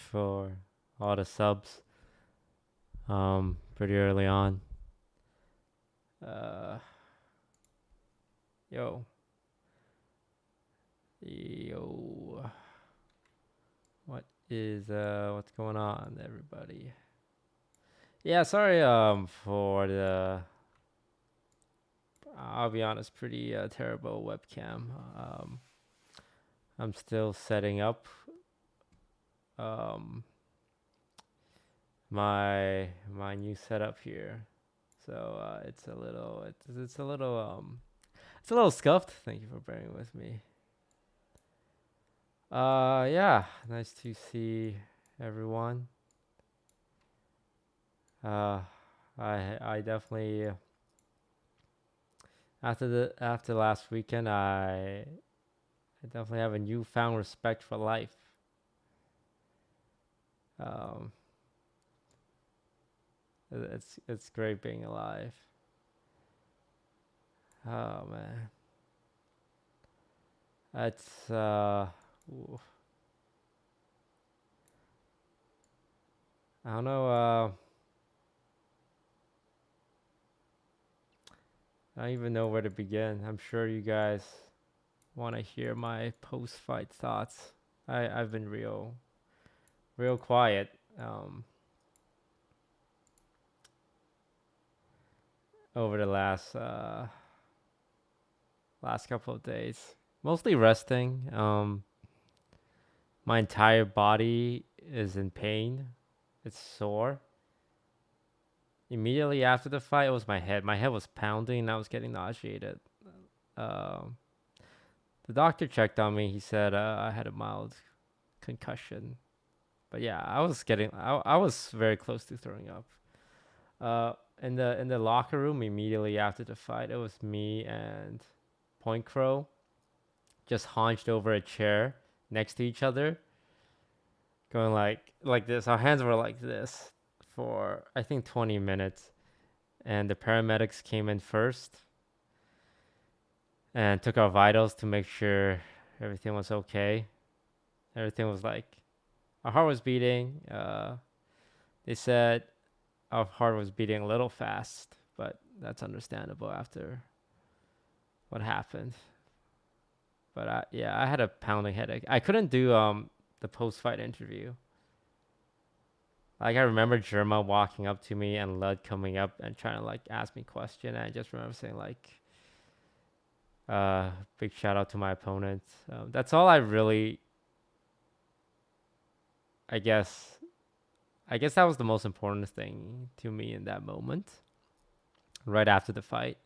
for all the subs. Pretty early on. Uh, yo, yo, what's going on, everybody? Yeah, sorry. For the, I'll be honest, pretty terrible webcam. I'm still setting up. My new setup here. So it's a little scuffed. Thank you for bearing with me. Yeah, nice to see everyone. I definitely after last weekend I definitely have a newfound respect for life. Um, it's great being alive. Oh man, that's oof. I don't know. I don't even know where to begin. I'm sure you guys want to hear my post-fight thoughts. I've been real quiet. Over the last couple of days, mostly resting. My entire body is in pain. It's sore. Immediately after the fight, it was my head. My head was pounding and I was getting nauseated. Um, the doctor checked on me. He said I had a mild concussion. But yeah, I was very close to throwing up. In the locker room immediately after the fight, it was me and PointCrow just hunched over a chair next to each other, going like this. Our hands were like this for I think 20 minutes, and the paramedics came in first and took our vitals to make sure everything was okay. Everything was like our heart was beating. They said our heart was beating a little fast, but that's understandable after what happened. But I had a pounding headache. I couldn't do the post-fight interview. Like I remember Germa walking up to me and Lud coming up and trying to like ask me question. And I just remember saying like, big shout out to my opponent. That's all I really. I guess that was the most important thing to me in that moment. Right after the fight,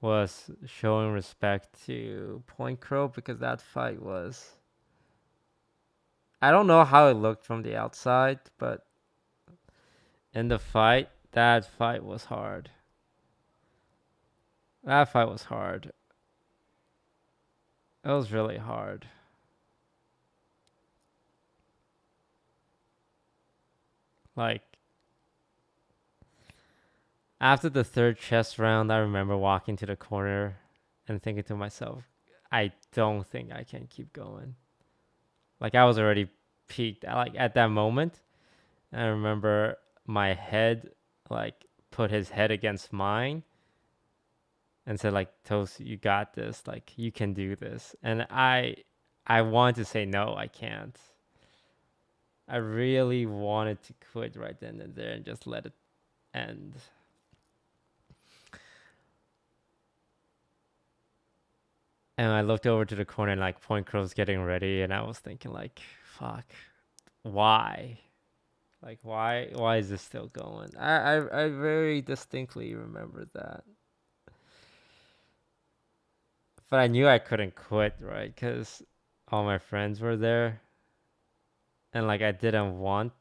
was showing respect to PointCrow because that fight was. I don't know how it looked from the outside, but in the fight, that fight was hard. That fight was hard. It was really hard. Like, after the third chess round, I remember walking to the corner and thinking to myself, I don't think I can keep going. Like, I was already peaked. Like, at that moment, I remember my head, like, put his head against mine and said, like, Toast, you got this. Like, you can do this. And I wanted to say, no, I can't. I really wanted to quit right then and there and just let it end. And I looked over to the corner and like PointCrow's getting ready, and I was thinking like, fuck, why? Like why is this still going? I very distinctly remember that. But I knew I couldn't quit, right? Because all my friends were there. And like I didn't want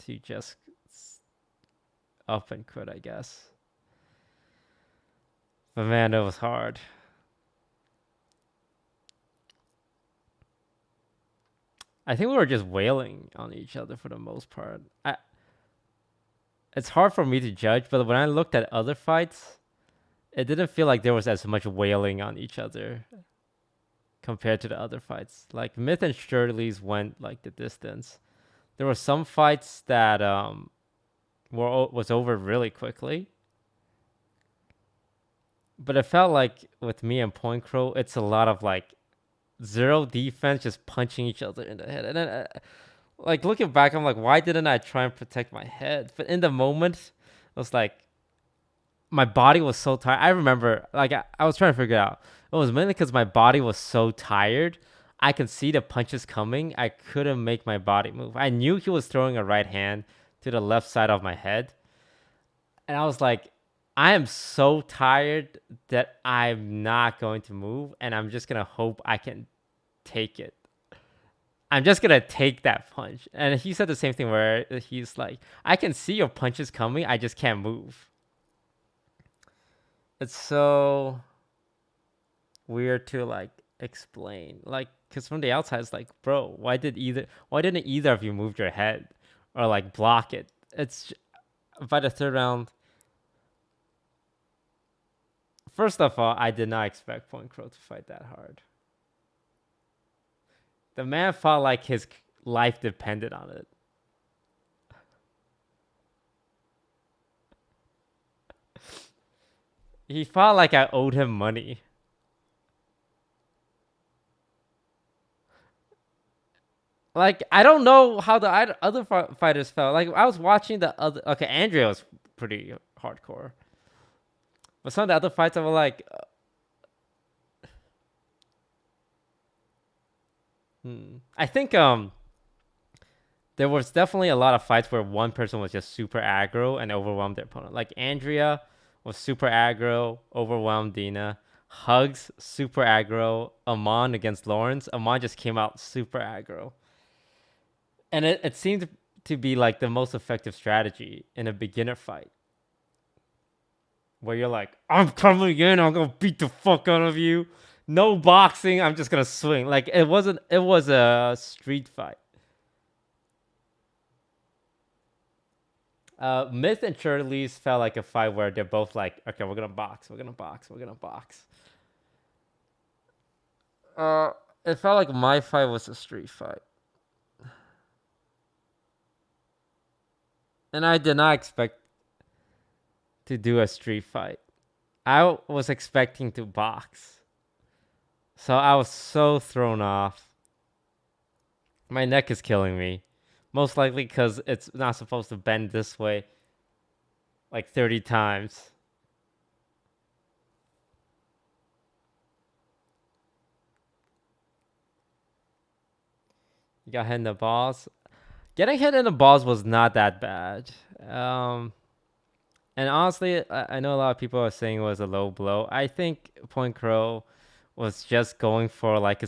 to just up and quit, I guess. But man, it was hard. I think we were just wailing on each other for the most part. It's hard for me to judge, but when I looked at other fights, it didn't feel like there was as much wailing on each other. compared to the other fights. Like Myth and Shirley's went like the distance. There were some fights that was over really quickly, but it felt like with me and PointCrow, it's a lot of like zero defense, just punching each other in the head. And then, like looking back, I'm like, why didn't I try and protect my head? But in the moment, I was like, my body was so tired. I remember, like, I was trying to figure out. It was mainly because my body was so tired. I could see the punches coming. I couldn't make my body move. I knew he was throwing a right hand to the left side of my head. And I was like, I am so tired that I'm not going to move. And I'm just going to hope I can take it. I'm just going to take that punch. And he said the same thing where he's like, I can see your punches coming. I just can't move. It's so weird to like explain, like, because from the outside it's like, bro, why didn't either of you move your head or like block it? It's by the third round. First of all, I did not expect PointCrow to fight that hard. The man felt like his life depended on it. He felt like I owed him money. Like, I don't know how the other fighters felt. Like, I was watching the other... Okay, Andrea was pretty hardcore. But some of the other fights, I was like... I think there was definitely a lot of fights where one person was just super aggro and overwhelmed their opponent. Like, Andrea was super aggro, overwhelmed Dina. Hugs, super aggro. Amon against Lawrence. Amon just came out super aggro. And it seemed to be like the most effective strategy in a beginner fight. Where you're like, I'm coming in, I'm going to beat the fuck out of you. No boxing, I'm just going to swing. Like, it was a street fight. Myth and Shirley's felt like a fight where they're both like, okay, we're going to box. It felt like my fight was a street fight. And I did not expect to do a street fight. I was expecting to box. So I was so thrown off. My neck is killing me. Most likely because it's not supposed to bend this way like 30 times. You got hit in the balls. Getting hit in the balls was not that bad. And honestly, I know a lot of people are saying it was a low blow. I think PointCrow was just going for like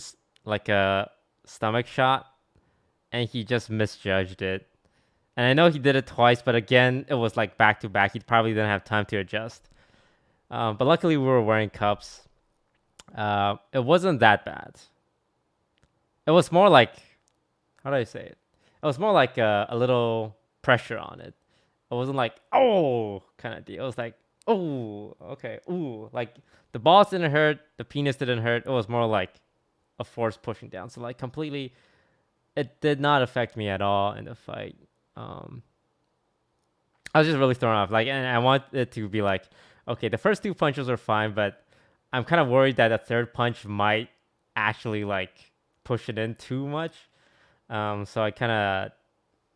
a stomach shot, and he just misjudged it. And I know he did it twice, but again, it was like back to back. He probably didn't have time to adjust. But luckily, we were wearing cups. It wasn't that bad. It was more like, how do I say it? It was more like a little pressure on it. It wasn't like, oh, kind of deal. It was like, oh, okay, ooh. Like, the balls didn't hurt, the penis didn't hurt. It was more like a force pushing down. So, like, completely, it did not affect me at all in the fight. I was just really thrown off. Like, and I want it to be like, okay, the first two punches were fine, but I'm kind of worried that the third punch might actually, like, push it in too much. So I kind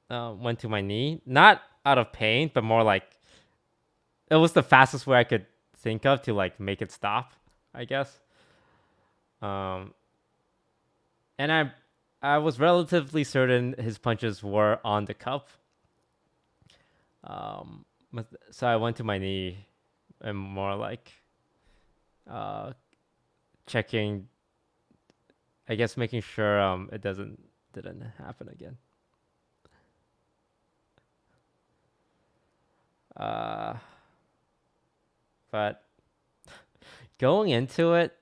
of went to my knee. Not out of pain, but more like it was the fastest way I could think of to like make it stop, I guess. And I was relatively certain his punches were on the cup. So I went to my knee and more like checking, I guess making sure it didn't happen again. But going into it,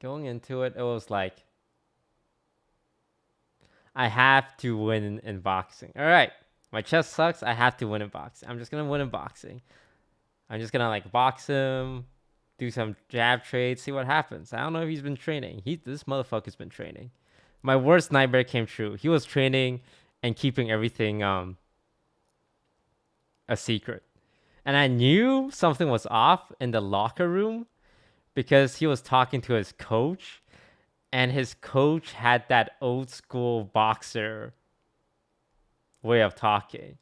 it was like, I have to win in boxing. All right, my chest sucks. I have to win in boxing. I'm just gonna win in boxing. I'm just gonna like box him, do some jab trades, see what happens. I don't know if he's been training. This motherfucker's been training. My worst nightmare came true. He was training and keeping everything a secret. And I knew something was off in the locker room because he was talking to his coach, and his coach had that old school boxer way of talking.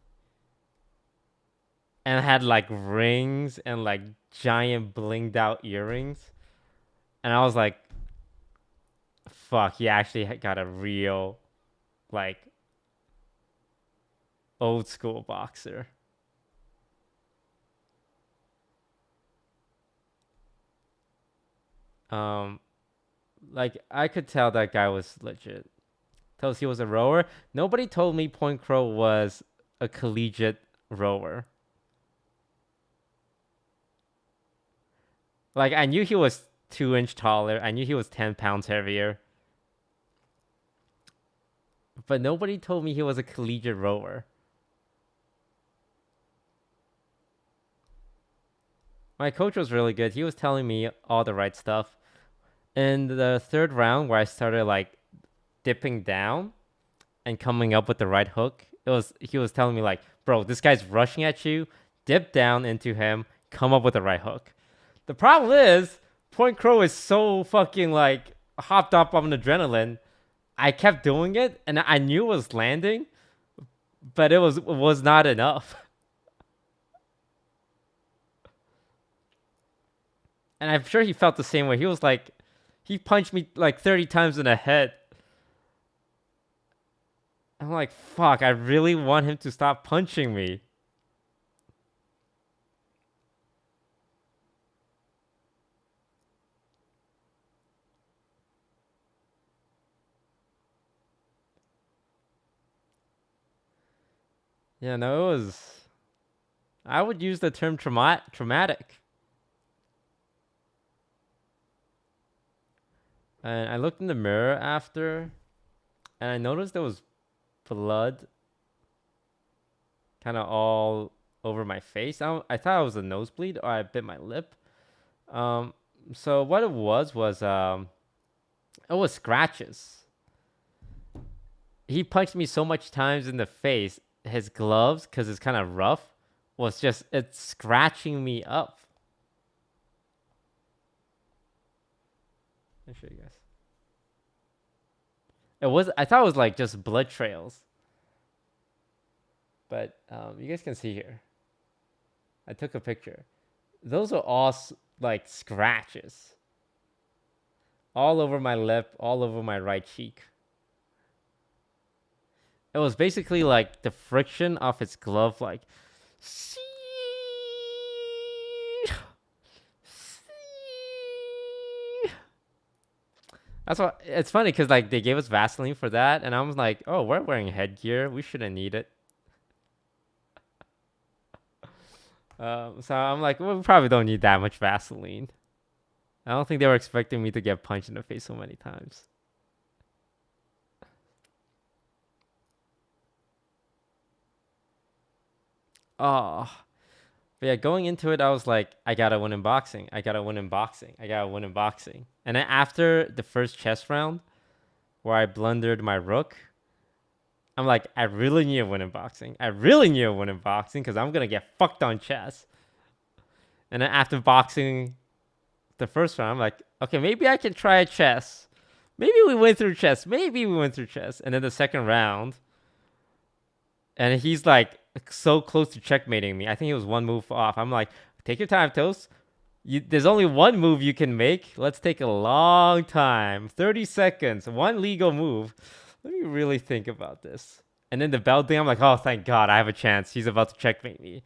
And had like rings and like giant blinged out earrings. And I was like, fuck, he actually got a real, like, old school boxer. Like, I could tell that guy was legit. Tells he was a rower. Nobody told me PointCrow was a collegiate rower. Like, I knew he was 2 inch taller. I knew he was 10 pounds heavier. But nobody told me he was a collegiate rower. My coach was really good. He was telling me all the right stuff. In the third round, where I started like dipping down and coming up with the right hook, he was telling me like, bro, this guy's rushing at you. Dip down into him. Come up with the right hook. The problem is, PointCrow is so fucking like hopped up on adrenaline. I kept doing it, and I knew it was landing, but it was not enough. And I'm sure he felt the same way. He was like, he punched me like 30 times in the head. I'm like, fuck, I really want him to stop punching me. Yeah, no, it was... I would use the term traumatic. And I looked in the mirror after, and I noticed there was blood kind of all over my face. I thought it was a nosebleed, or I bit my lip. So what it was it was scratches. He punched me so much times in the face. His gloves, because it's kind of rough, it's scratching me up. I'll show you guys. I thought it was like just blood trails. But you guys can see here. I took a picture. Those are all like scratches. All over my lip, all over my right cheek. It was basically like the friction of his glove, like... That's what it's funny because like they gave us Vaseline for that, and I was like, "Oh, we're wearing headgear. We shouldn't need it." So I'm like, well, we probably don't need that much Vaseline. I don't think they were expecting me to get punched in the face so many times. Oh, but yeah, going into it, I was like, I gotta win in boxing. I gotta win in boxing. I gotta win in boxing. And then after the first chess round, where I blundered my rook, I'm like, I really need to win in boxing. I really need to win in boxing because I'm gonna get fucked on chess. And then after boxing the first round, I'm like, okay, maybe I can try chess. Maybe we went through chess. Maybe we went through chess. And then the second round, and he's like so close to checkmating me. I think he was one move off. I'm like, take your time, Toast. There's only one move you can make. Let's take a long time. 30 seconds. One legal move. Let me really think about this. And then the bell thing, I'm like, oh, thank God, I have a chance. He's about to checkmate me.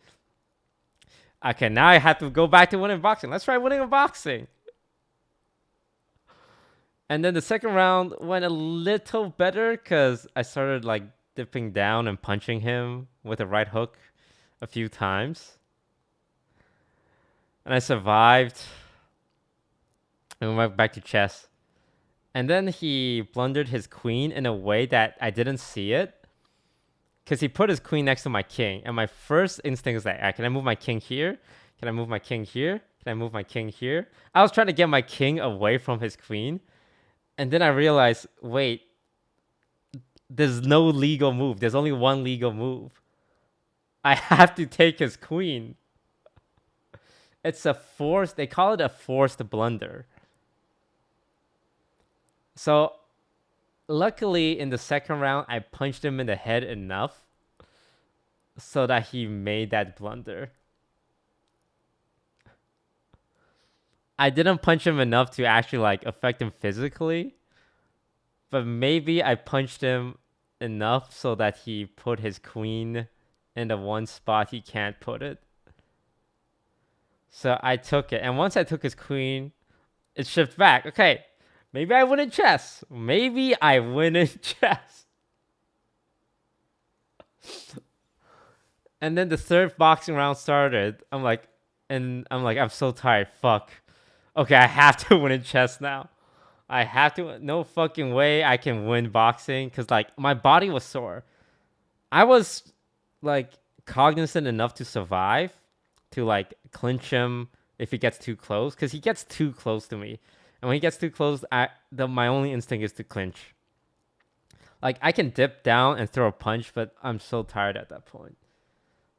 Okay, now I have to go back to winning boxing. Let's try winning a boxing. And then the second round went a little better because I started like dipping down and punching him with a right hook a few times. And I survived. And we went back to chess. And then he blundered his queen in a way that I didn't see it. Because he put his queen next to my king. And my first instinct is like, can I move my king here? Can I move my king here? Can I move my king here? I was trying to get my king away from his queen, and then I realized, wait, there's no legal move. There's only one legal move. I have to take his queen. It's a forced, they call it a forced blunder. So, luckily, in the second round, I punched him in the head enough so that he made that blunder. I didn't punch him enough to actually like affect him physically, but maybe I punched him enough so that he put his queen in the one spot he can't put it. So I took it, and once I took his queen, it shifted back. Okay, maybe I win in chess. Maybe I win in chess. And then the third boxing round started. I'm so tired. Fuck. Okay, I have to win in chess now. I have to. No fucking way I can win boxing because like my body was sore. I was like cognizant enough to survive, to like clinch him if he gets too close, because he gets too close to me, and when he gets too close, my only instinct is to clinch. Like I can dip down and throw a punch, but I'm so tired at that point.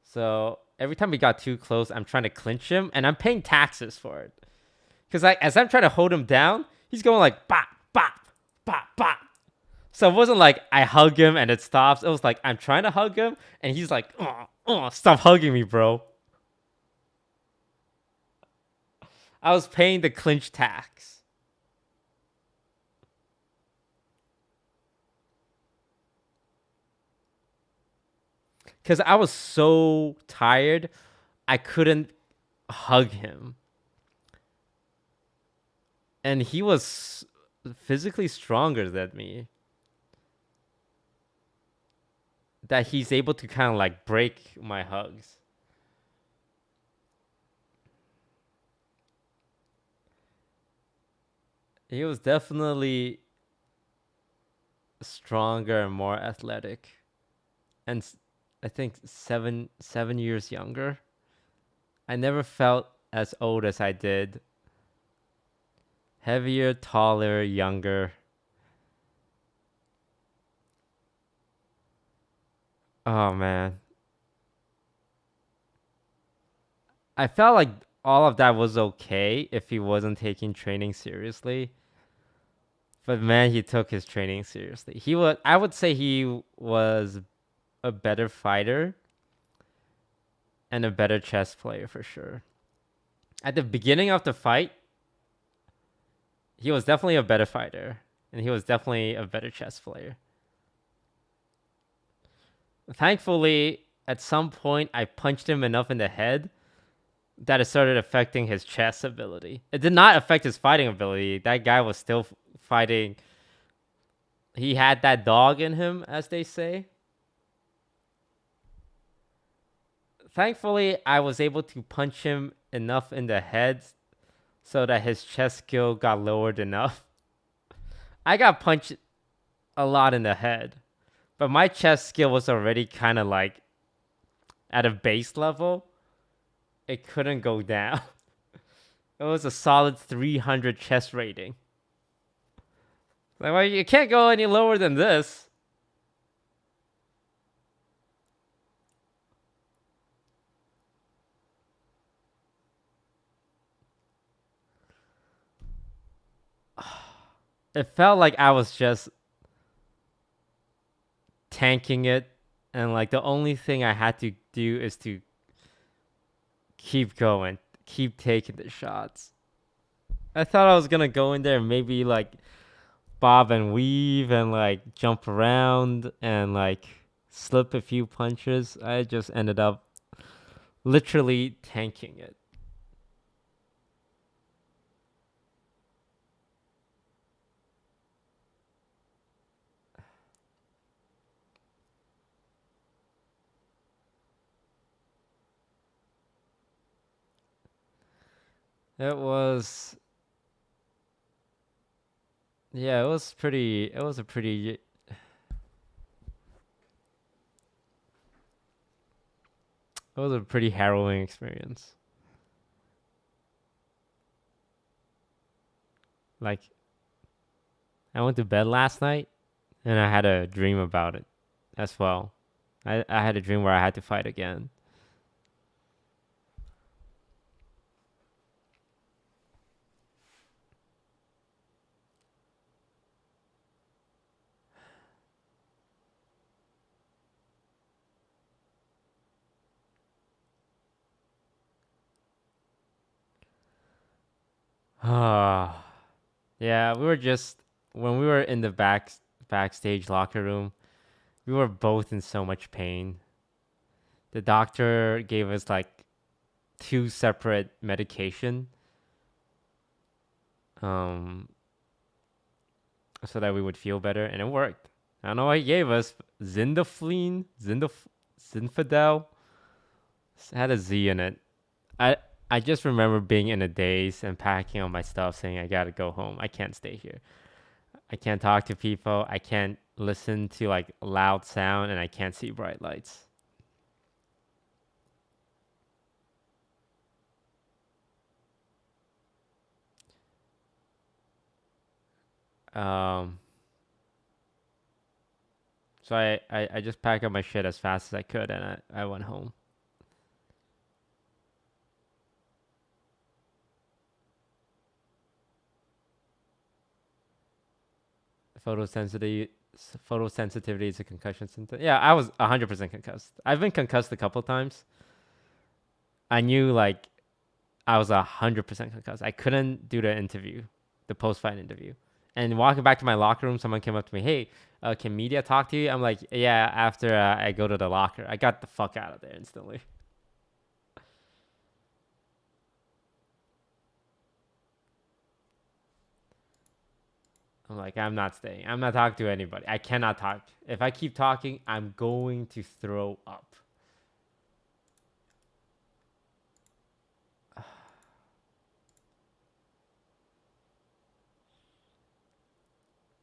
So every time we got too close, I'm trying to clinch him, and I'm paying taxes for it. Because like as I'm trying to hold him down, he's going like bop, bop, bop, bop. So it wasn't like I hug him and it stops. It was like I'm trying to hug him, and he's like, stop hugging me, bro. I was paying the clinch tax. Because I was so tired, I couldn't hug him. And he was physically stronger than me. That he's able to kind of like break my hugs. He was definitely stronger and more athletic. And I think seven years younger. I never felt as old as I did. Heavier, taller, younger. Oh man. I felt like all of that was okay if he wasn't taking training seriously. But man, he took his training seriously. I would say he was a better fighter and a better chess player for sure. At the beginning of the fight, he was definitely a better fighter, and he was definitely a better chess player. Thankfully, at some point, I punched him enough in the head that it started affecting his chess ability. It did not affect his fighting ability. That guy was still fighting. He had that dog in him, as they say. Thankfully, I was able to punch him enough in the head so that his chess skill got lowered enough. I got punched a lot in the head, but my chess skill was already kind of like at a base level. It couldn't go down. It was a solid 300 chess rating. Like, well, you can't go any lower than this. It felt like I was just tanking it, and like the only thing I had to do is to keep going, keep taking the shots. I thought I was gonna go in there and maybe like bob and weave and like jump around and like slip a few punches. I just ended up literally tanking it. It was, yeah, it was a pretty, it was a pretty harrowing experience. Like, I went to bed last night and I had a dream about it as well. I had a dream where I had to fight again. Ah, yeah, we were just when we were in the backstage locker room, we were both in so much pain. The doctor gave us like two separate medication, um, so that we would feel better, and it worked. I don't know what he gave us. Zinfandel. It had a Z in it. I I just remember being in a daze and packing all my stuff, saying I gotta go home. I can't stay here. I can't talk to people. I can't listen to like loud sound, and I can't see bright lights. Um, so I just packed up my shit as fast as I could, and I went home. Photosensitivity photosensitivity is a concussion symptom. Yeah, I was 100% concussed. I've been concussed a couple times. I knew like I was 100% concussed. I couldn't do the interview, the post-fight interview. And walking back to my locker room, someone came up to me, "Hey, can media talk to you?" I'm like, "Yeah." After I go to the locker, I got the fuck out of there instantly. I'm like, I'm not staying. I'm not talking to anybody. I cannot talk. If I keep talking, I'm going to throw up.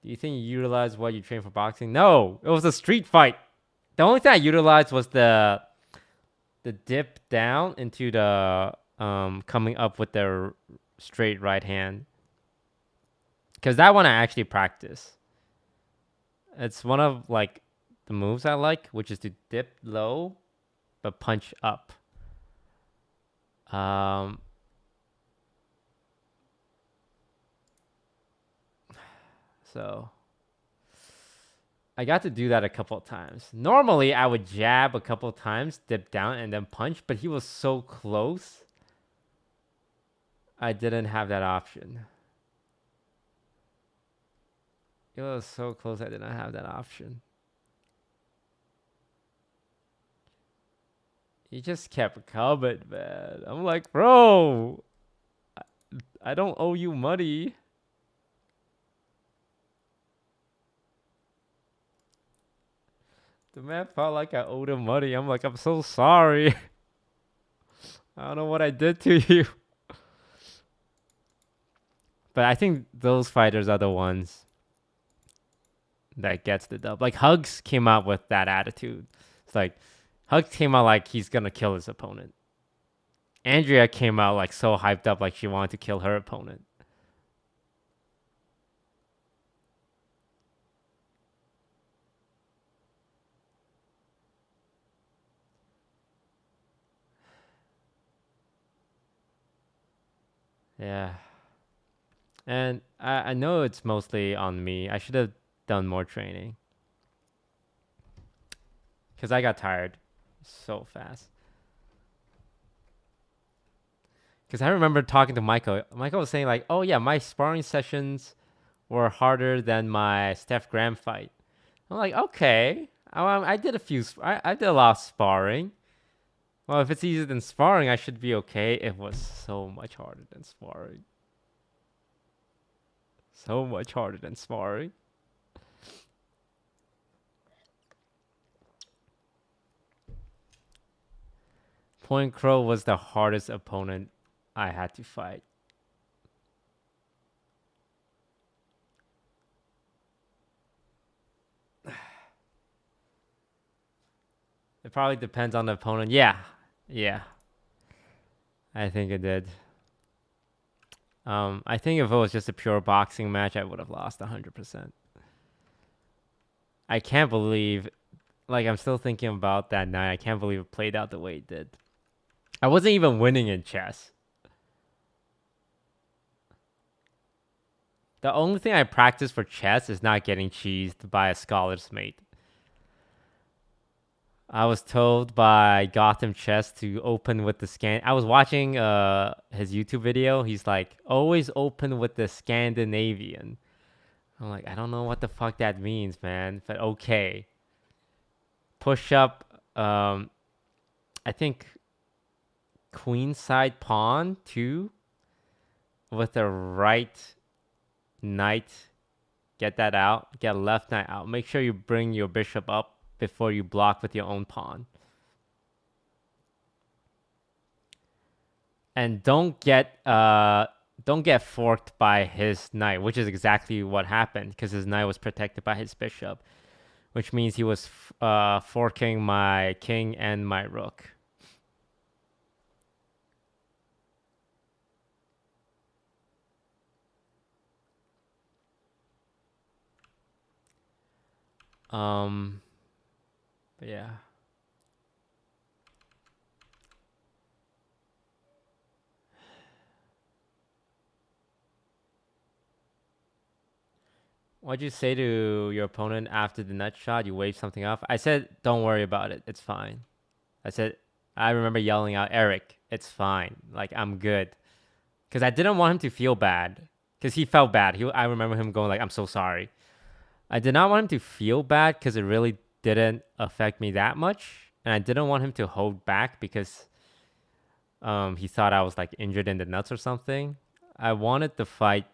Do you think you utilized what you trained for boxing? No, it was a street fight. The only thing I utilized was the dip down into the coming up with the straight right hand. Because that one I actually practice. It's one of like the moves I like, which is to dip low but punch up. Um, so I got to do that a couple of times. Normally I would jab a couple of times, dip down, and then punch, but he was so close. I didn't have that option. It was so close I did not have that option. He just kept coming, man. I'm like, bro, I don't owe you money. The man felt like I owed him money. I'm like, I'm so sorry. I don't know what I did to you. But I think those fighters are the ones that gets the dub. Like Hugs came out with that attitude. It's like Hugs came out like he's gonna kill his opponent. Andrea came out like so hyped up like she wanted to kill her opponent. Yeah. And I know it's mostly on me. I should have done more training. Because I got tired so fast. Because I remember talking to Michael. Michael was saying like, "Oh yeah, my sparring sessions were harder than my Steph Graham fight." I'm like, "Okay, I did a few. I did a lot of sparring. Well, if it's easier than sparring, I should be okay." It was so much harder than sparring. So much harder than sparring. PointCrow was the hardest opponent I had to fight. It probably depends on the opponent. Yeah, yeah, I think it did. I think if it was just a pure boxing match, I would have lost 100%. I can't believe, like, I'm still thinking about that night. I can't believe it played out the way it did. I wasn't even winning in chess. The only thing I practice for chess is not getting cheesed by a scholar's mate. I was told by Gotham Chess to open with the scan. I was watching his YouTube video. He's like, always open with the Scandinavian. I'm like, I don't know what the fuck that means, man. But okay. Push up, I think queen side pawn too, with the right knight. Get that out. Get left knight out. Make sure you bring your bishop up before you block with your own pawn. And don't get forked by his knight, which is exactly what happened because his knight was protected by his bishop, which means he was forking my king and my rook. But yeah. What'd you say to your opponent after the nut shot? You waved something off. I said, don't worry about it. It's fine. I said, I remember yelling out, Eric, it's fine. Like, I'm good. Because I didn't want him to feel bad. Because he felt bad. I remember him going like, I'm so sorry. I did not want him to feel bad because it really didn't affect me that much. And I didn't want him to hold back because he thought I was like injured in the nuts or something. I wanted the fight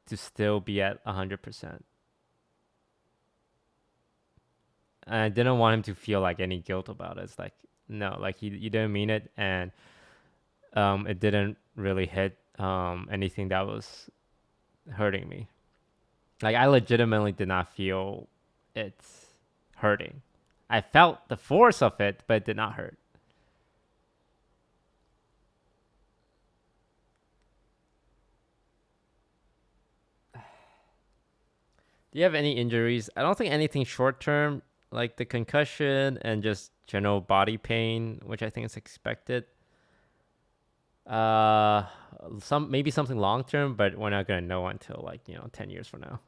to still be at 100%. And I didn't want him to feel like any guilt about it. It's like, no, like you didn't mean it. And it didn't really hit anything that was hurting me. Like, I legitimately did not feel it hurting. I felt the force of it, but it did not hurt. Do you have any injuries? I don't think anything short term, like the concussion and just general body pain, which I think is expected. Maybe something long term, but we're not gonna know until like 10 years from now.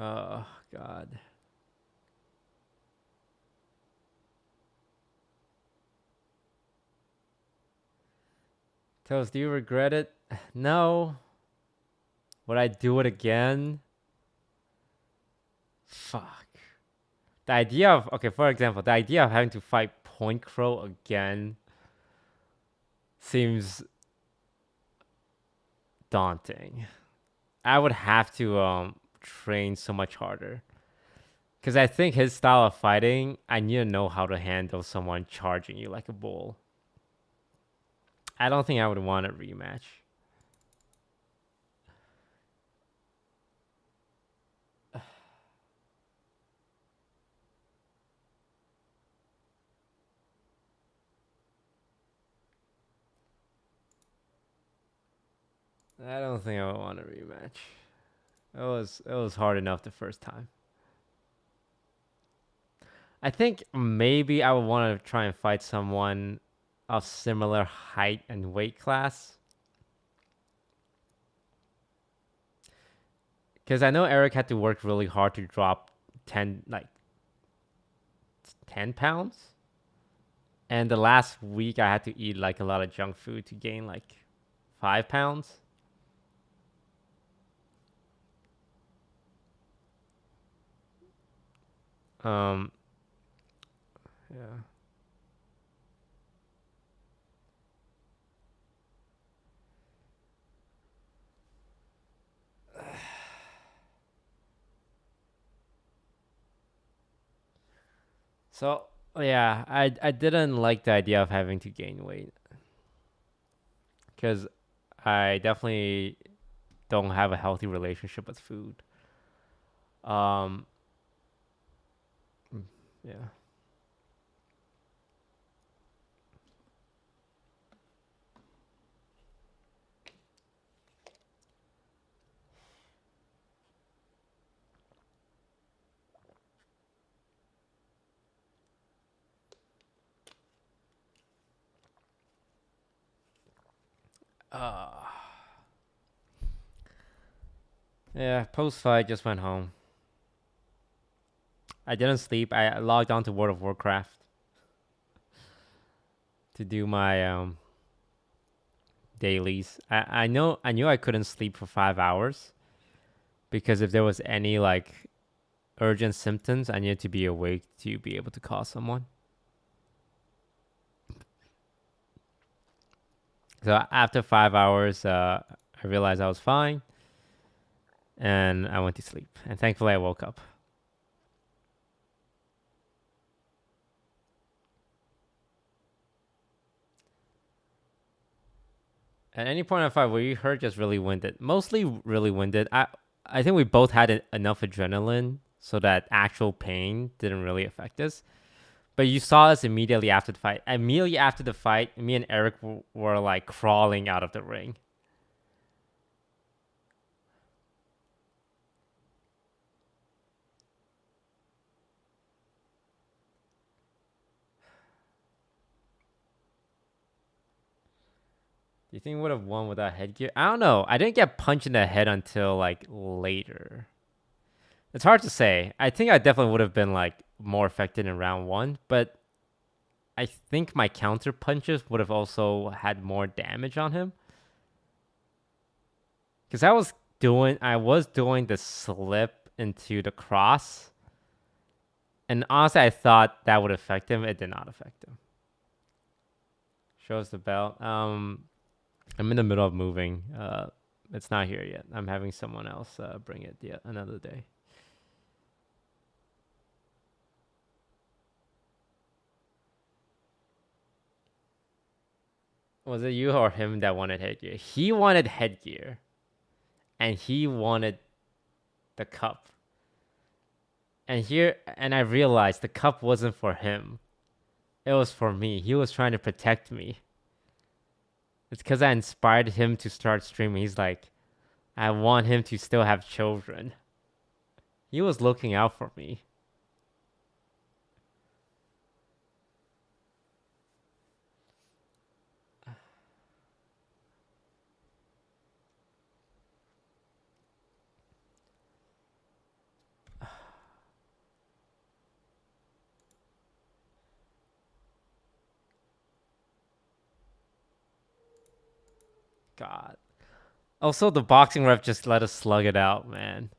Oh God. Toast, do you regret it? No. Would I do it again? Fuck. The idea of, okay, for example, the idea of having to fight PointCrow again seems daunting. I would have to train so much harder. Because I think his style of fighting, I need to know how to handle someone charging you like a bull. I don't think I would want a rematch. I don't think I would want a rematch. It was hard enough the first time. I think maybe I would want to try and fight someone of similar height and weight class. Because I know Eric had to work really hard to drop 10 pounds. And the last week I had to eat like a lot of junk food to gain like 5 pounds. Um, yeah. So Yeah, I didn't like the idea of having to gain weight because I definitely don't have a healthy relationship with food. Um, mm, yeah. Uh, yeah. Post fight, just went home. I didn't sleep. I logged on to World of Warcraft to do my dailies. I knew I couldn't sleep for 5 hours because if there was any like urgent symptoms, I needed to be awake to be able to call someone. So after 5 hours, I realized I was fine, and I went to sleep. And thankfully, I woke up. At any point in the fight, were you hurt? Just really winded. Mostly really winded. I think we both had enough adrenaline so that actual pain didn't really affect us. But you saw us immediately after the fight. Immediately after the fight, me and Eric were like crawling out of the ring. Do you think we would have won without headgear? I don't know. I didn't get punched in the head until like later. It's hard to say. I think I definitely would have been like more affected in round one, but I think my counter punches would have also had more damage on him. Because I was doing the slip into the cross. And honestly, I thought that would affect him. It did not affect him. Shows the belt. I'm in the middle of moving. It's not here yet. I'm having someone else bring it yet another day. Was it you or him that wanted headgear? He wanted headgear, and he wanted the cup. And I realized the cup wasn't for him. It was for me. He was trying to protect me. It's because I inspired him to start streaming. He's like, I want him to still have children. He was looking out for me. God. Also, the boxing ref just let us slug it out, man.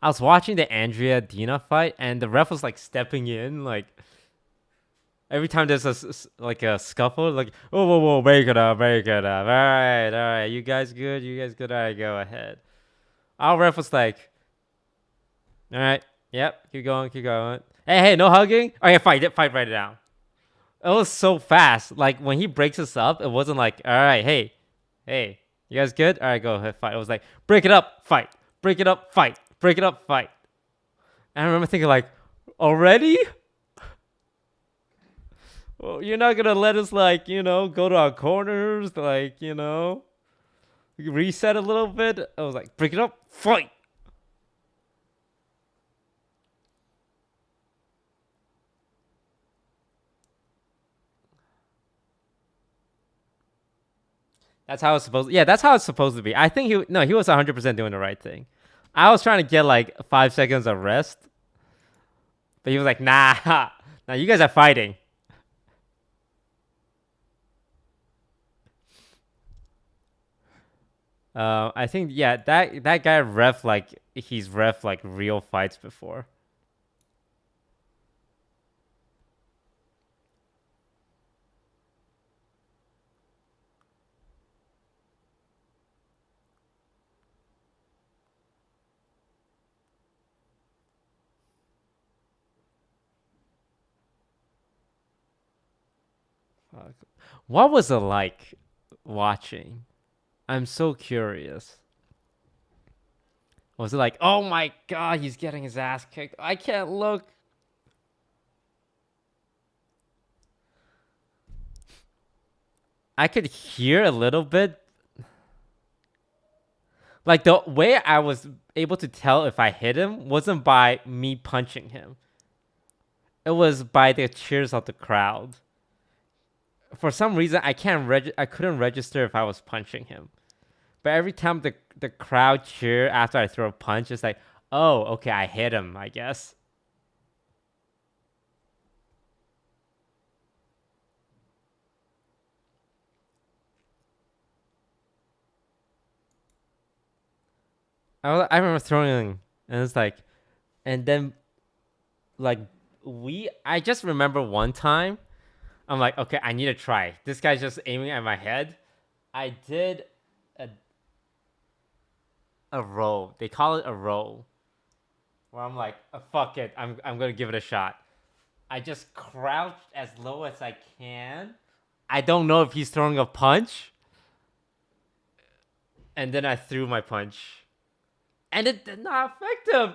I was watching the Andrea Dina fight, and the ref was like stepping in, like every time there's like a scuffle, like oh whoa whoa, break it up, all right, you guys good, all right, go ahead. Our ref was like, all right, yep, keep going. Hey, no hugging. Okay, fight right now. It was so fast. Like when he breaks us up, it wasn't like, all right, hey, you guys good? All right, go ahead, fight. It was like, break it up, fight, break it up, fight, break it up, fight. And I remember thinking like, already? Well, you're not gonna let us like, go to our corners, like, reset a little bit. I was like, break it up, fight. That's how it's supposed. Yeah, that's how it's supposed to be. I think he was 100% doing the right thing. I was trying to get like 5 seconds of rest, but he was like, nah, nah, you guys are fighting. I think yeah, that guy he's ref like real fights before. What was it like watching? I'm so curious. Was it like, oh my god, he's getting his ass kicked? I can't look. I could hear a little bit. Like the way I was able to tell if I hit him wasn't by me punching him. It was by the cheers of the crowd. For some reason, I couldn't register if I was punching him. But every time the crowd cheer after I throw a punch, it's like, oh, okay, I hit him, I guess. I remember throwing, and it's like, and then like I just remember one time, I'm like, okay, I need to try. This guy's just aiming at my head. I did a roll. They call it a roll. Where I'm like, oh, fuck it, I'm gonna give it a shot. I just crouched as low as I can. I don't know if he's throwing a punch. And then I threw my punch. And it did not affect him.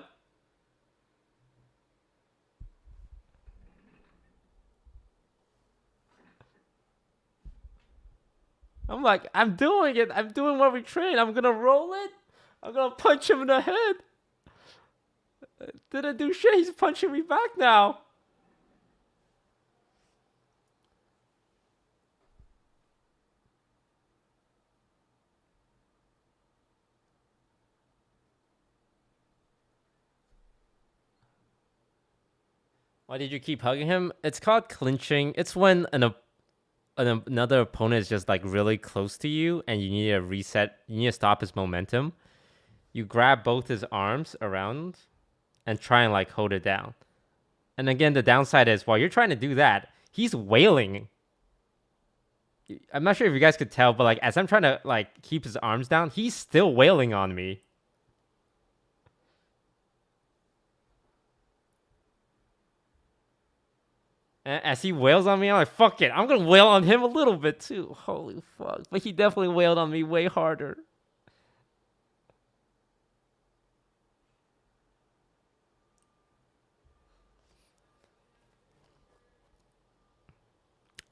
I'm like, I'm doing it. I'm doing what we train. I'm gonna roll it. I'm gonna punch him in the head. Didn't do shit. He's punching me back now. Why did you keep hugging him? It's called clinching. It's when another opponent is just like really close to you and you need to reset. You need to stop his momentum. You grab both his arms around and try and like hold it down. And again, the downside is while you're trying to do that, he's wailing. I'm not sure if you guys could tell, but like as I'm trying to like keep his arms down, he's still wailing on me. And as he wails on me, I'm like, fuck it. I'm gonna wail on him a little bit too. Holy fuck. But he definitely wailed on me way harder.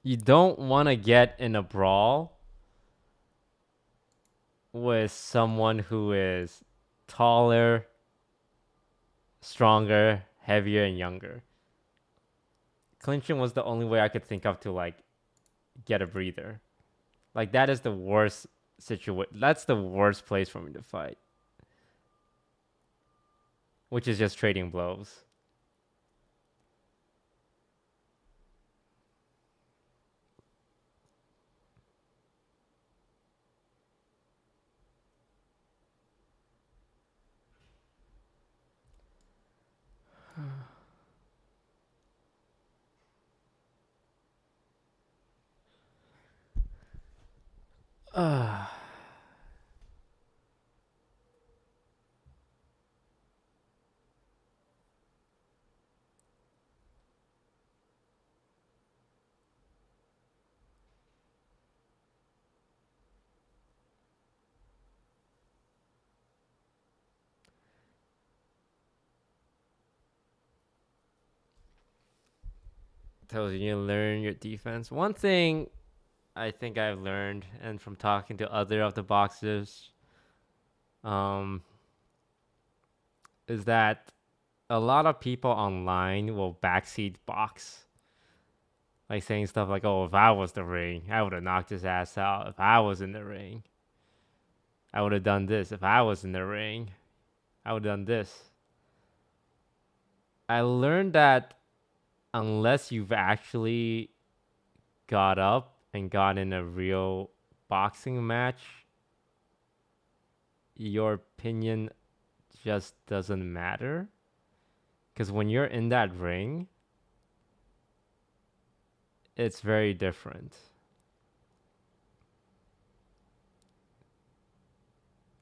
You don't want to get in a brawl with someone who is taller, stronger, heavier, and younger. Clinching was the only way I could think of to like get a breather. Like that is the worst situation. That's the worst place for me to fight. Which is just trading blows. Tells you to learn your defense. One thing I think I've learned, and from talking to other of the boxers, is that a lot of people online will backseat box. Like saying stuff like, oh, if I was the ring, I would have knocked his ass out. If I was in the ring, I would have done this. If I was in the ring, I would have done this. I learned that unless you've actually got up and got in a real boxing match, your opinion just doesn't matter. Because when you're in that ring, it's very different.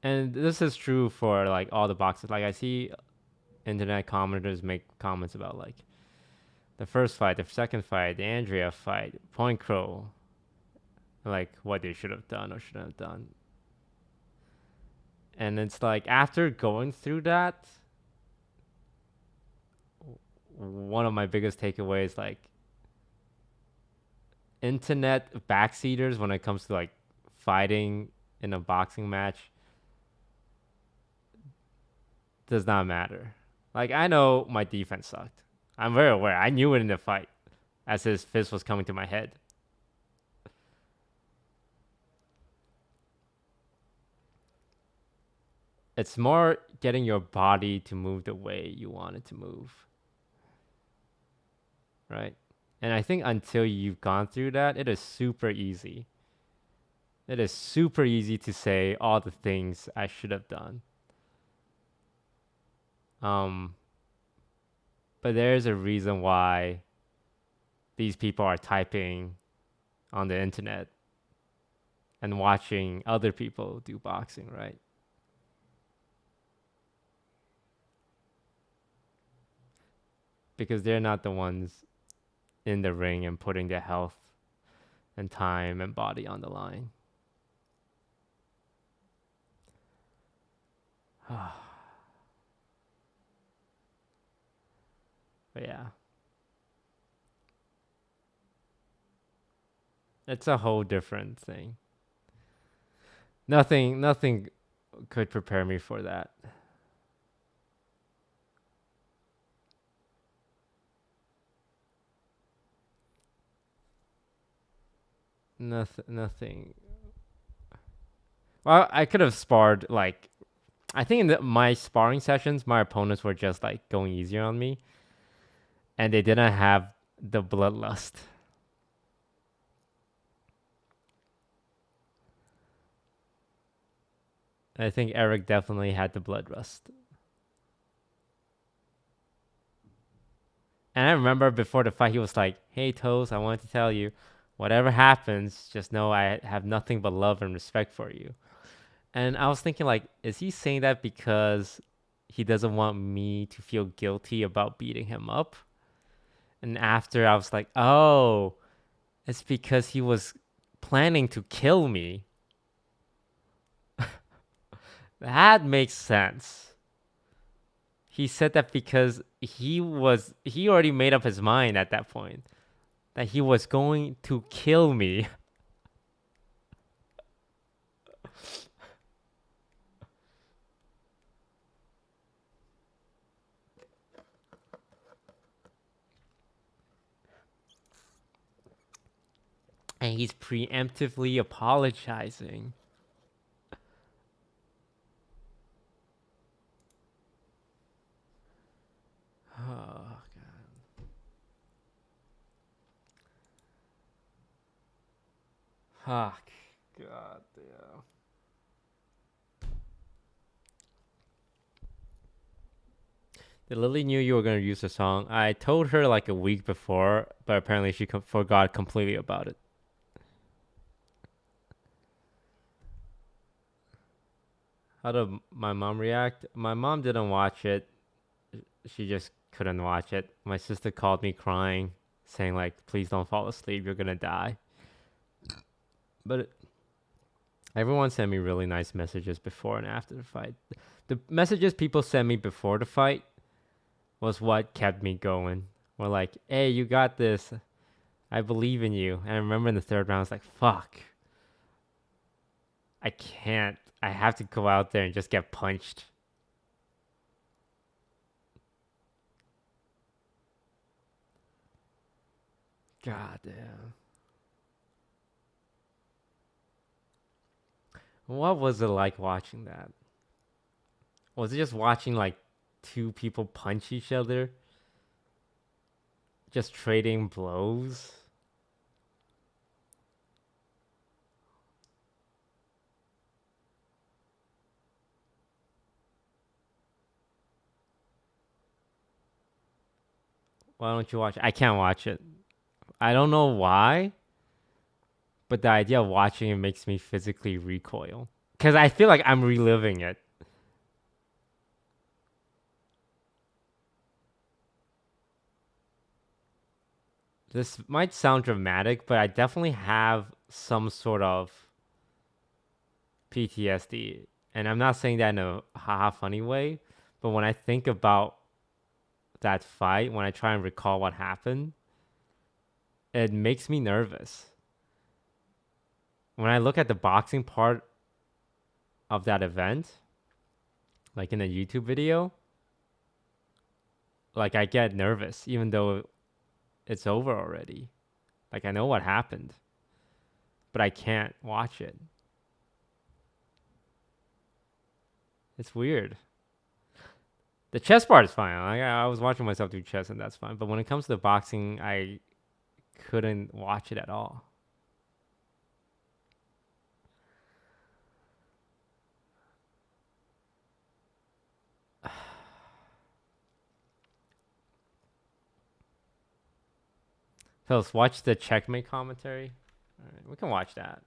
And this is true for like all the boxers. Like I see internet commenters make comments about like the first fight, the second fight, the Andrea fight, PointCrow, like what they should have done or shouldn't have done. And it's like after going through that, one of my biggest takeaways, like internet backseaters when it comes to like fighting in a boxing match does not matter. Like I know my defense sucked. I'm very aware. I knew it in the fight as his fist was coming to my head. It's more getting your body to move the way you want it to move. Right? And I think until you've gone through that, it is super easy. It is super easy to say all the things I should have done. But there's a reason why these people are typing on the internet and watching other people do boxing, right? Because they're not the ones in the ring and putting their health and time and body on the line. But yeah. It's a whole different thing. Nothing could prepare me for that. Nothing. Well, I could have sparred like I think in my sparring sessions, my opponents were just like going easier on me, and they didn't have the bloodlust. I think Eric definitely had the bloodlust. And I remember before the fight, he was like, "Hey, Toes, I wanted to tell you, whatever happens, just know I have nothing but love and respect for you." And I was thinking, like, is he saying that because he doesn't want me to feel guilty about beating him up? And after I was like, oh, it's because he was planning to kill me. That makes sense. He said that because he already made up his mind at that point that he was going to kill me. And he's preemptively apologizing. Oh, God. Fuck. God damn. Lily knew you were going to use the song. I told her like a week before, but apparently she forgot completely about it. How did my mom react? My mom didn't watch it. She just couldn't watch it. My sister called me crying, saying like, "Please don't fall asleep. You're gonna die." But everyone sent me really nice messages before and after the fight. The messages people sent me before the fight was what kept me going. We're like, "Hey, you got this. I believe in you." And I remember in the third round, I was like, "Fuck, I can't. I have to go out there and just get punched." God damn. What was it like watching that? Was it just watching like two people punch each other? Just trading blows? Why don't you watch it? I can't watch it. I don't know why, but the idea of watching it makes me physically recoil. Because I feel like I'm reliving it. This might sound dramatic, but I definitely have some sort of PTSD. And I'm not saying that in a haha funny way, but when I think about that fight, when I try and recall what happened, it makes me nervous. When I look at the boxing part of that event, like in a YouTube video, like I get nervous even though it's over already. Like I know what happened, but I can't watch it. It's weird. The chess part is fine. I was watching myself do chess and that's fine. But when it comes to the boxing, I couldn't watch it at all. So let's watch the checkmate commentary. All right, we can watch that.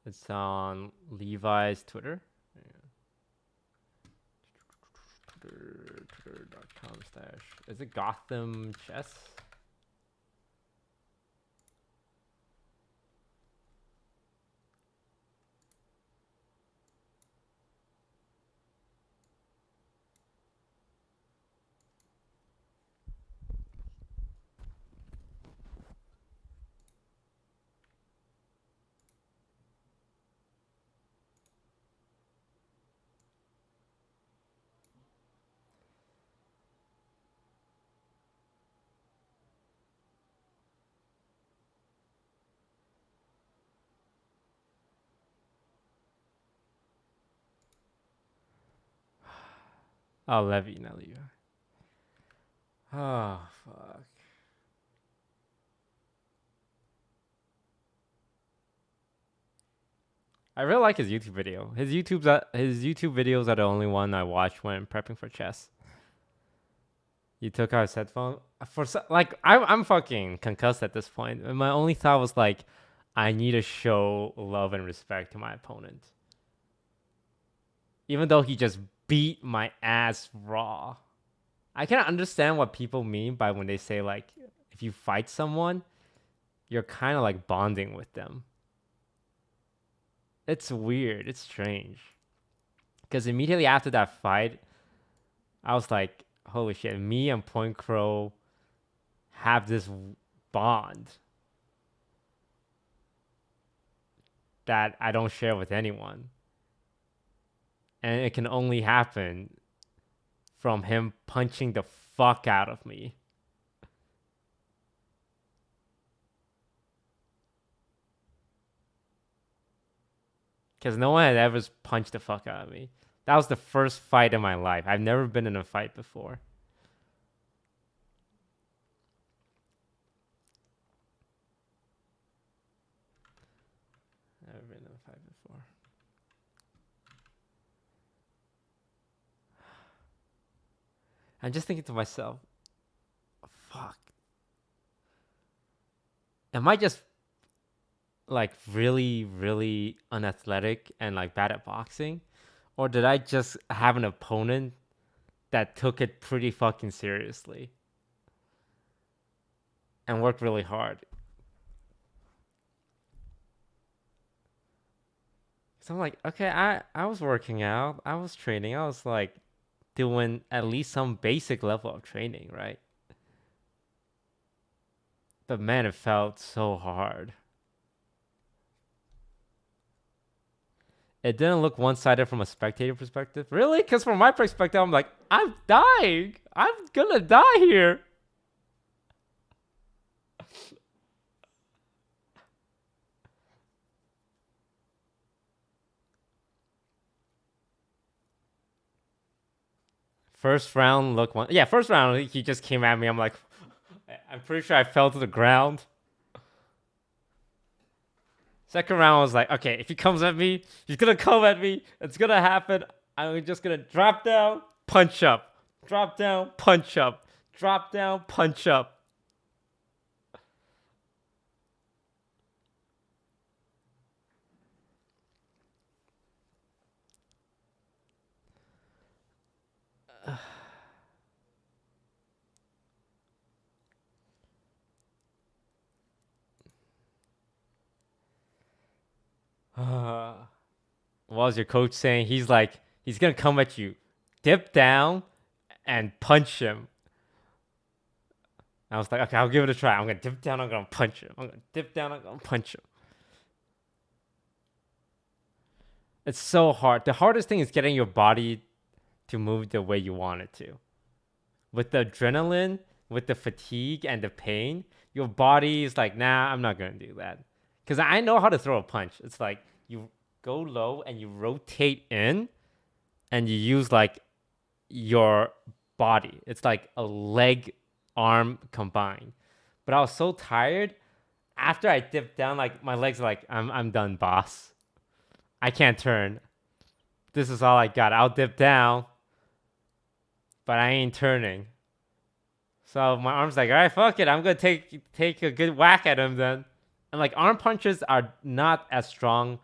It's on Levi's Twitter. Twitter.com/ Is it Gotham Chess? Oh, Levy, not Levi. Oh, fuck. I really like his YouTube video. His YouTube videos are the only one I watch when prepping for chess. You took out his headphone I'm fucking concussed at this point. And my only thought was like, I need to show love and respect to my opponent, even though he just beat my ass raw. I can understand what people mean by when they say like, if you fight someone, you're kind of like bonding with them. It's weird. It's strange. Because immediately after that fight, I was like, holy shit, me and PointCrow have this bond that I don't share with anyone. And it can only happen from him punching the fuck out of me. Because no one had ever punched the fuck out of me. That was the first fight in my life. I've never been in a fight before. Never been in a fight before. I'm just thinking to myself, fuck. Am I just like really, really unathletic and like bad at boxing? Or did I just have an opponent that took it pretty fucking seriously and worked really hard? So I'm like, okay, I was working out, I was training, I was like doing at least some basic level of training, right? But man, it felt so hard. It didn't look one-sided from a spectator perspective. Really? Because from my perspective, I'm like, I'm dying. I'm gonna die here. First round, look one. Yeah, first round, he just came at me. I'm like, I'm pretty sure I fell to the ground. Second round, I was like, okay, if he comes at me, he's gonna come at me. It's gonna happen. I'm just gonna drop down, punch up, drop down, punch up, drop down, punch up. What was your coach saying? He's like, he's gonna come at you, dip down, and punch him. I was like, okay, I'll give it a try. I'm gonna dip down. I'm gonna punch him. I'm gonna dip down. I'm gonna punch him. It's so hard. The hardest thing is getting your body to move the way you want it to. With the adrenaline, with the fatigue and the pain, your body is like, nah, I'm not gonna do that. Because I know how to throw a punch. It's like you go low and you rotate in and you use like your body. It's like a leg, arm combined. But I was so tired. After I dipped down, like my legs are like, I'm done, boss. I can't turn. This is all I got. I'll dip down, but I ain't turning. So my arm's like, all right, fuck it. I'm gonna take a good whack at him then. And like arm punches are not as strong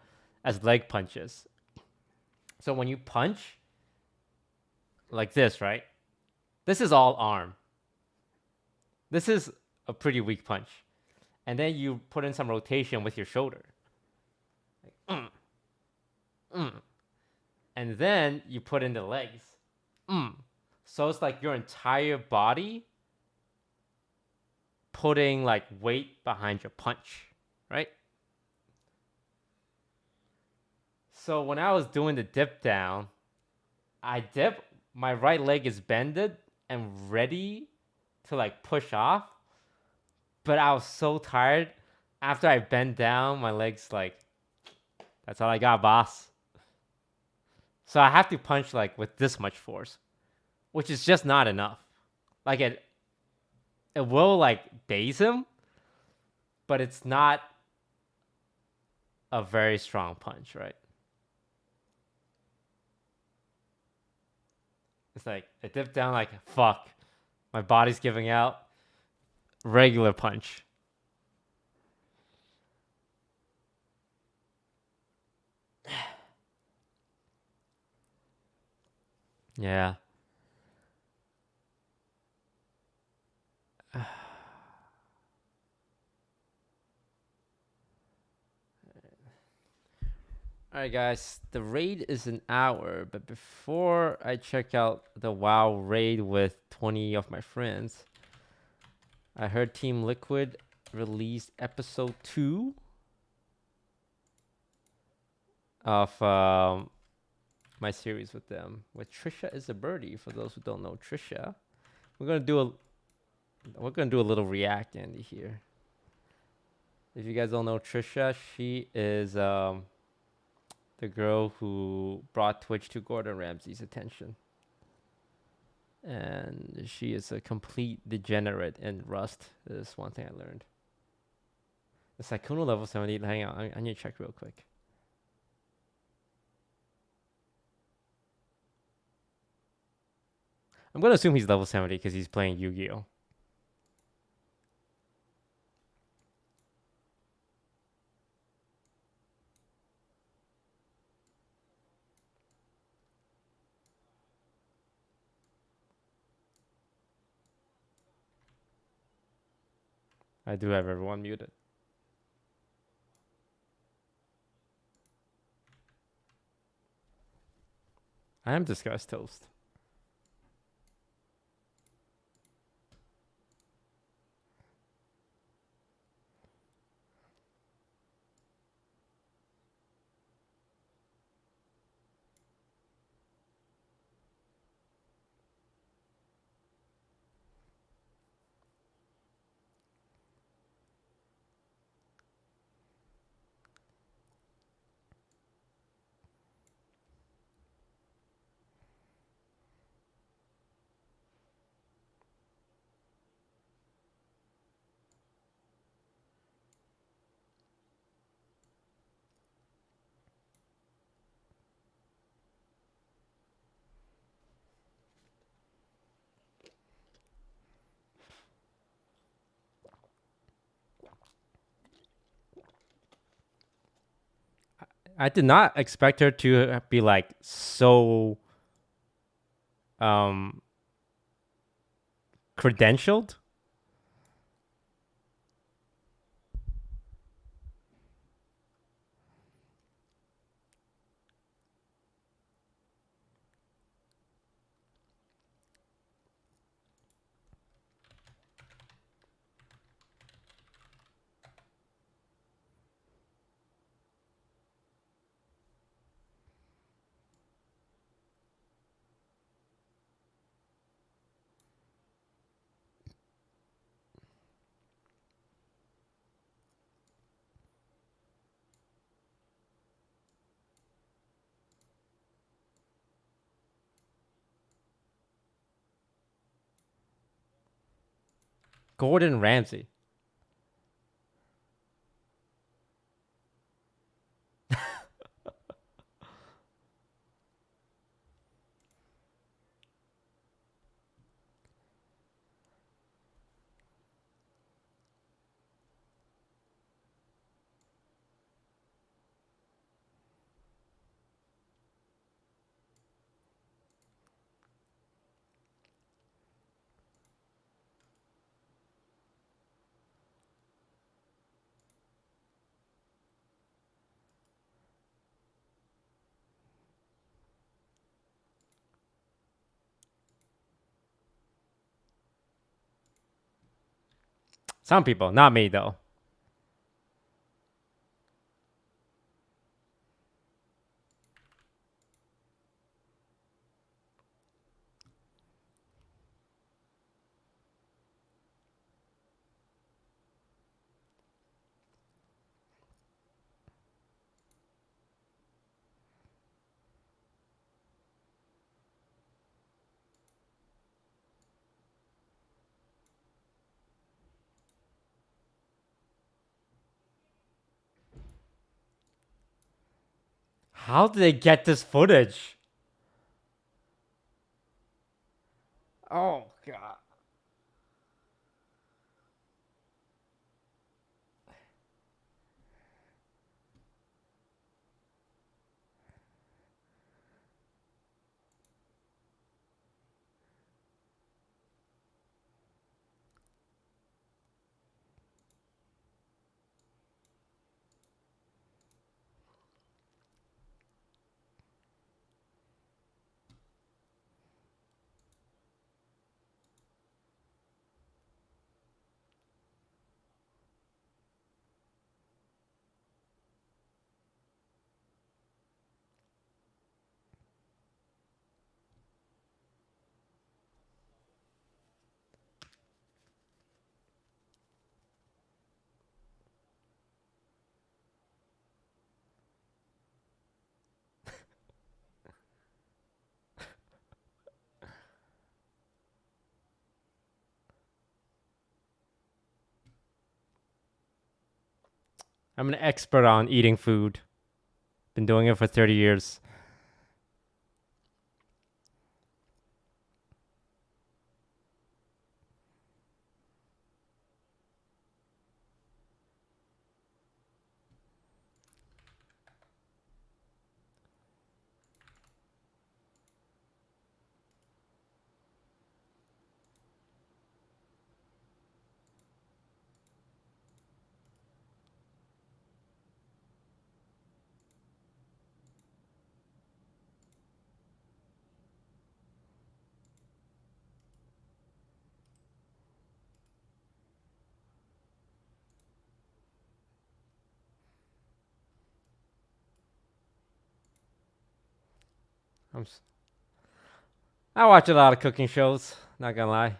as leg punches. So when you punch like this, right? This is all arm. This is a pretty weak punch. And then you put in some rotation with your shoulder. Like, And then you put in the legs. So it's like your entire body putting like weight behind your punch, right? So when I was doing the dip down, I dip, my right leg is bended and ready to like push off. But I was so tired. After I bent down, my leg's like, that's all I got, boss. So I have to punch like with this much force, which is just not enough. Like it will like daze him, but it's not a very strong punch, right? It's like I dip down like fuck. My body's giving out. Regular punch. Yeah. Alright guys, the raid is an hour, but before I check out the WoW raid with 20 of my friends, I heard Team Liquid released episode 2 of my series with them, with Trisha is a birdie. For those who don't know Trisha, we're gonna do a little react Andy here. If you guys don't know Trisha, she is the girl who brought Twitch to Gordon Ramsay's attention. And she is a complete degenerate in Rust. This is one thing I learned. The Sykkuno level 70. Hang on, I need to check real quick. I'm going to assume he's level 70 because he's playing Yu-Gi-Oh! I do have everyone muted. I am Disgust Toast. I did not expect her to be like so um credentialed. Gordon Ramsay. Some people, not me though. How did they get this footage? Oh god. I'm an expert on eating food. Been doing it for 30 years. I watch a lot of cooking shows, not gonna lie.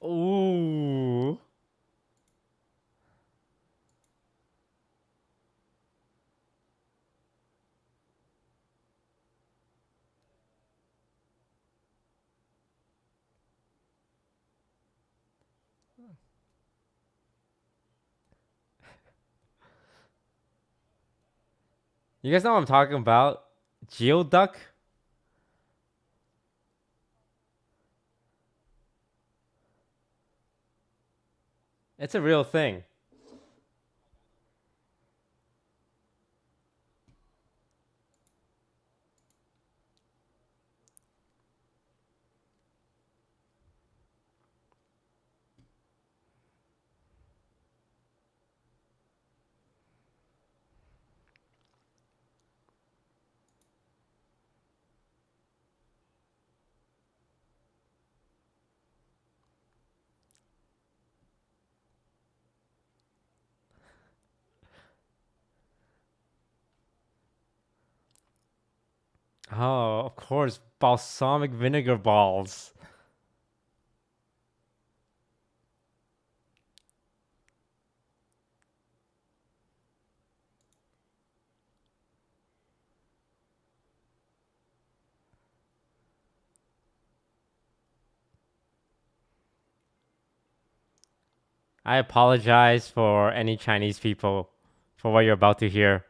Ooh. You guys know what I'm talking about? Geoduck? It's a real thing. Oh, of course, balsamic vinegar balls. I apologize for any Chinese people for what you're about to hear.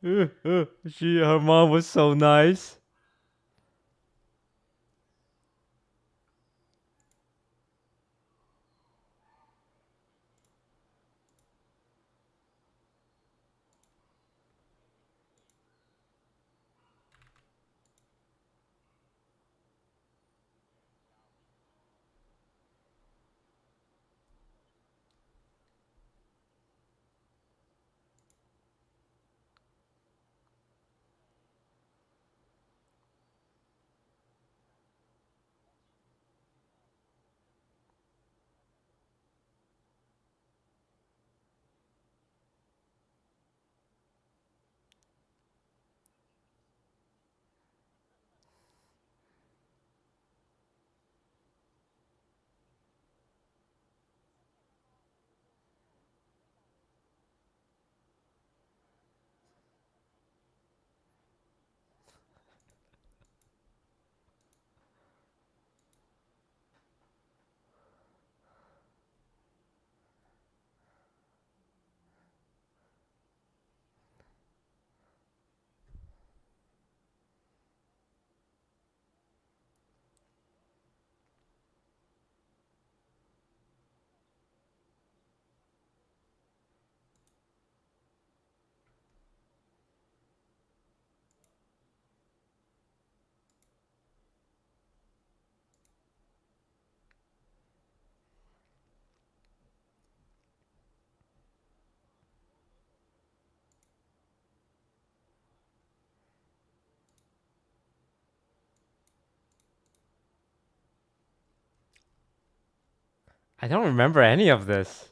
Her mom was so nice. I don't remember any of this.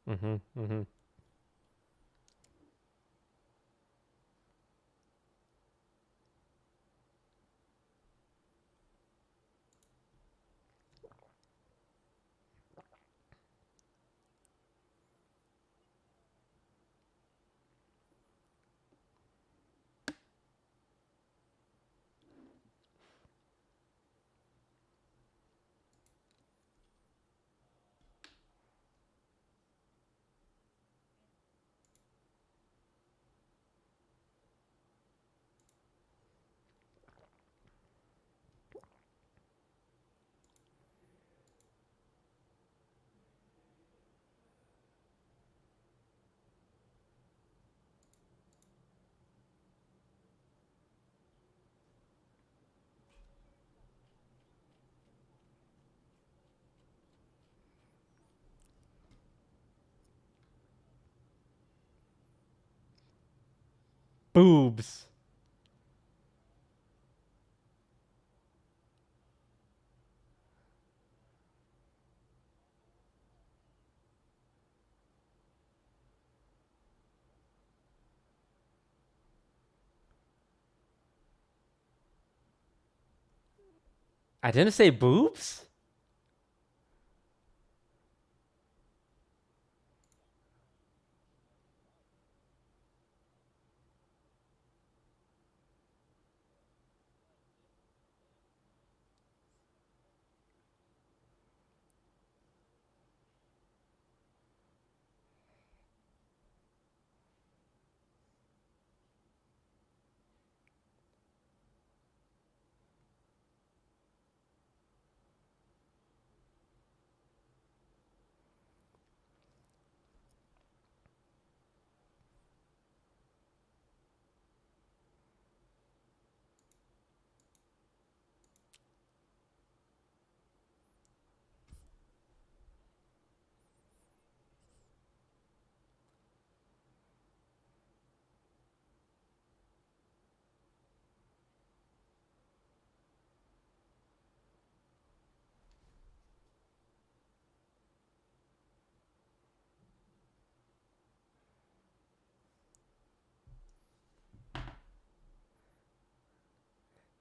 Mhm. Mhm. Boobs. I didn't say boobs.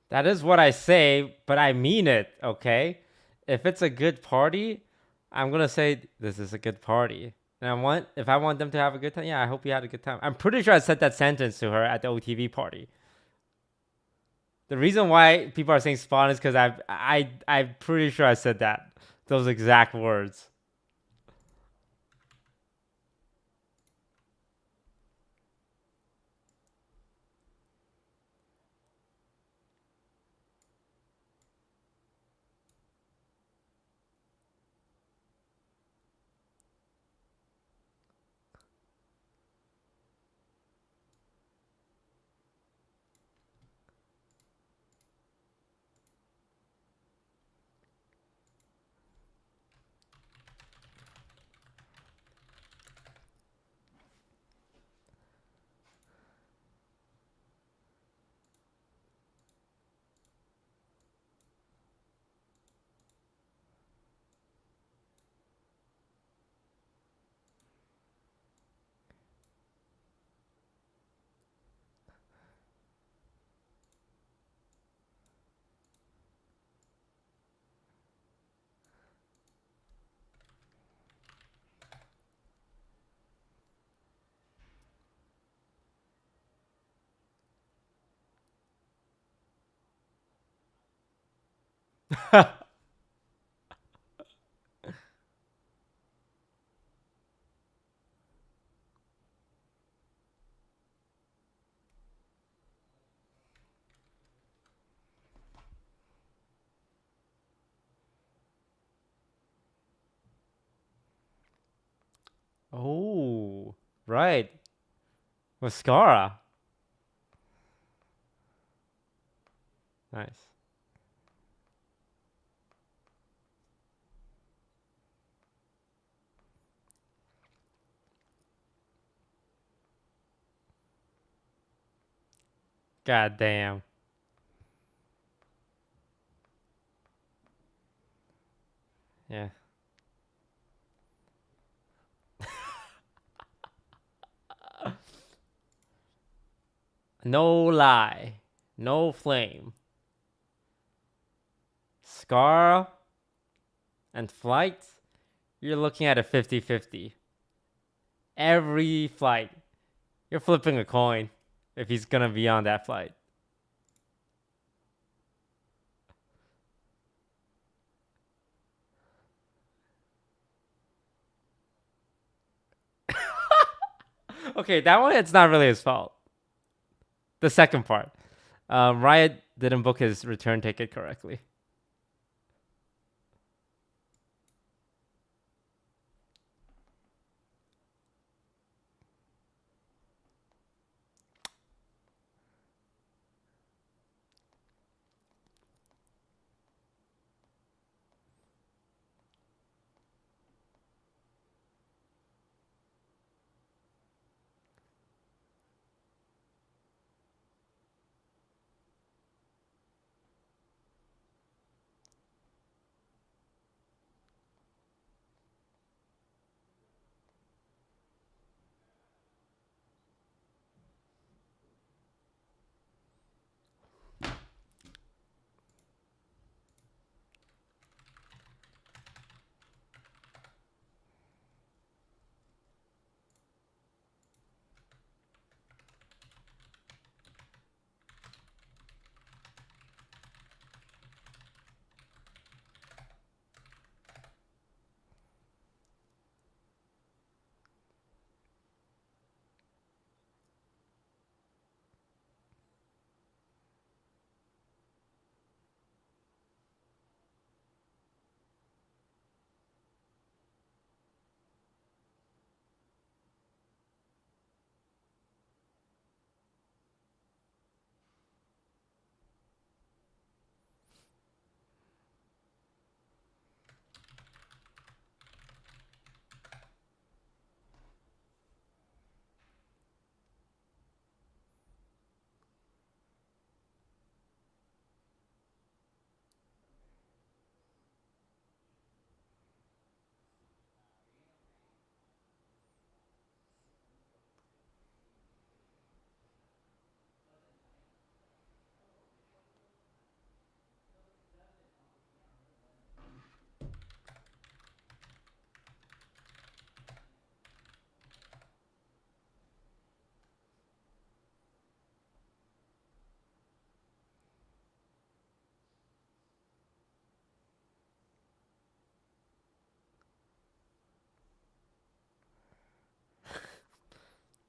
That is what I say, but I mean it, okay? If it's a good party, I'm gonna say this is a good party. And if I want them to have a good time, yeah, I hope you had a good time. I'm pretty sure I said that sentence to her at the OTV party. The reason why people are saying spawn is because I'm pretty sure I said that. Those exact words. Oh, right. Mascara. Nice. God damn. Yeah. No lie. No flame. Scar and flight, you're looking at a 50-50. Every flight, you're flipping a coin if he's gonna be on that flight. Okay, that one, it's not really his fault. The second part. Riot didn't book his return ticket correctly.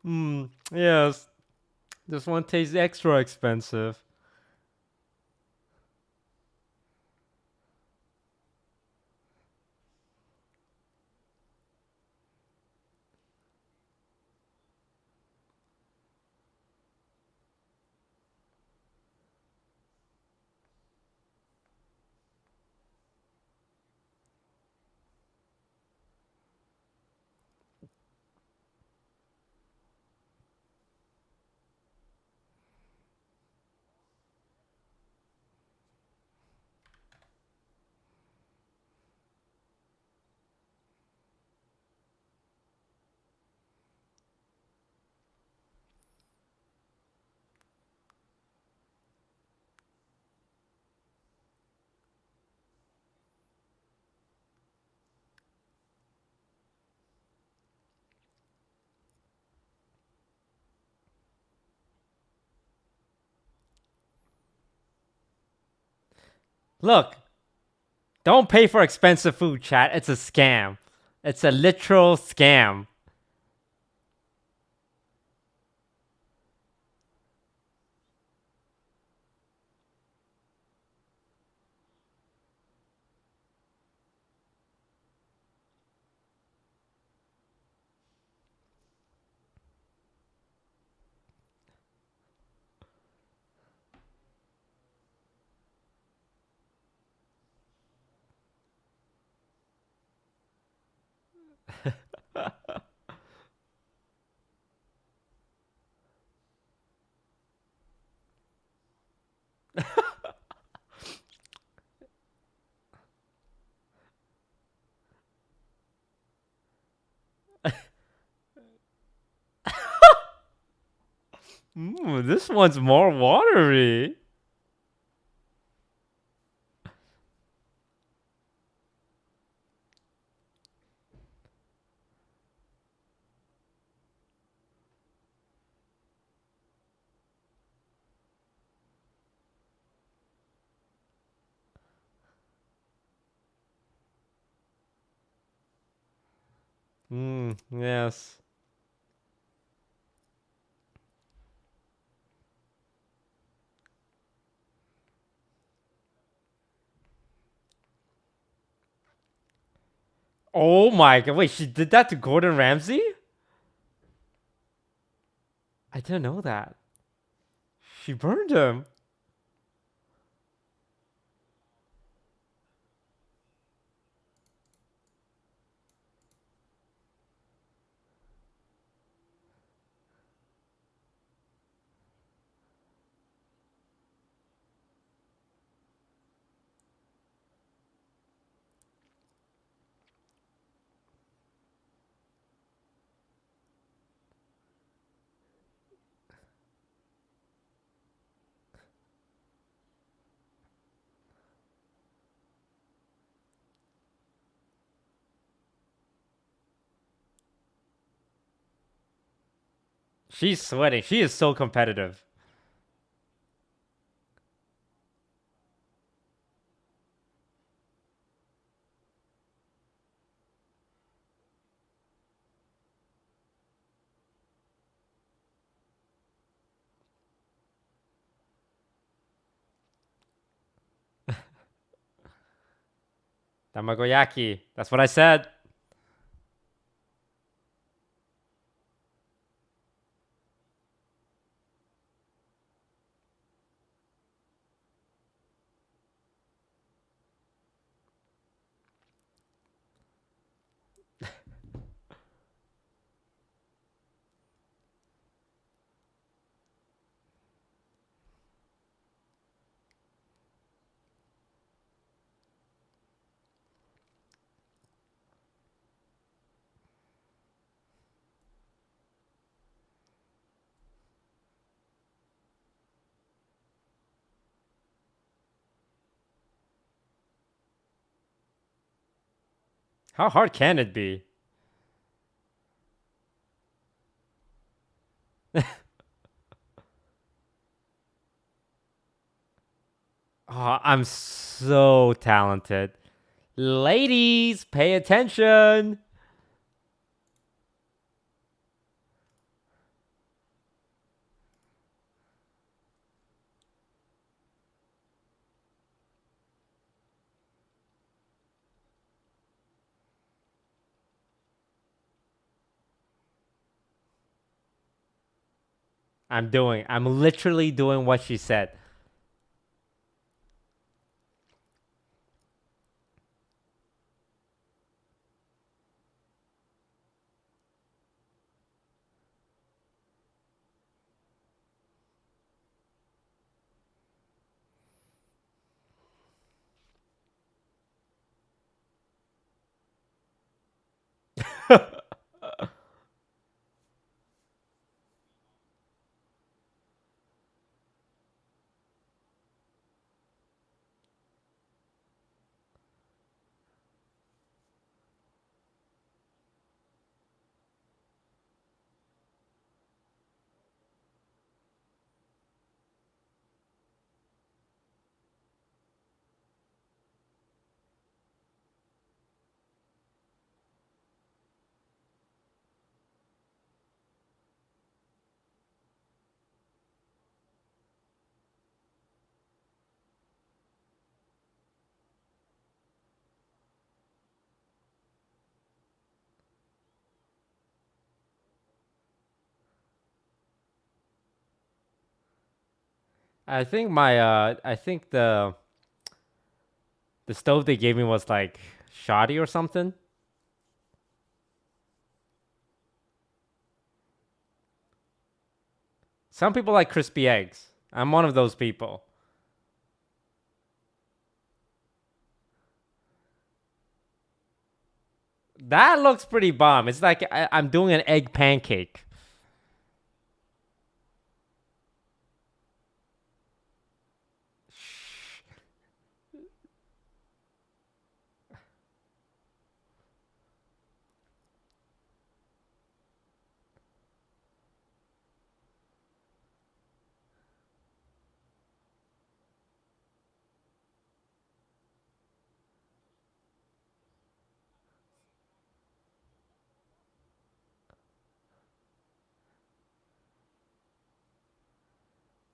Hmm. Yes. This one tastes extra expensive. Look, Don't pay for expensive food, chat. It's a scam. It's a literal scam. This one's more watery. Yes. Oh my god. Wait, she did that to Gordon Ramsay? I didn't know that. She burned him. She's sweating. She is so competitive. Tamagoyaki. That's what I said. How hard can it be? Oh, I'm so talented. Ladies, pay attention. I'm literally doing what she said. I think I think the stove they gave me was like shoddy or something. Some people like crispy eggs. I'm one of those people. That looks pretty bomb. It's like I'm doing an egg pancake.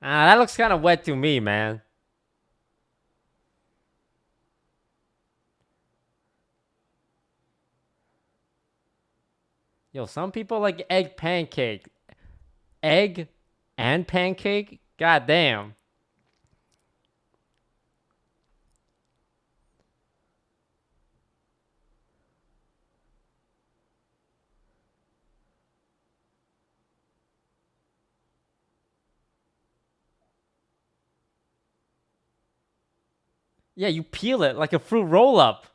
That looks kind of wet to me, man. Yo, some people like egg pancake. Egg and pancake? God damn. Yeah, you peel it like a fruit roll up.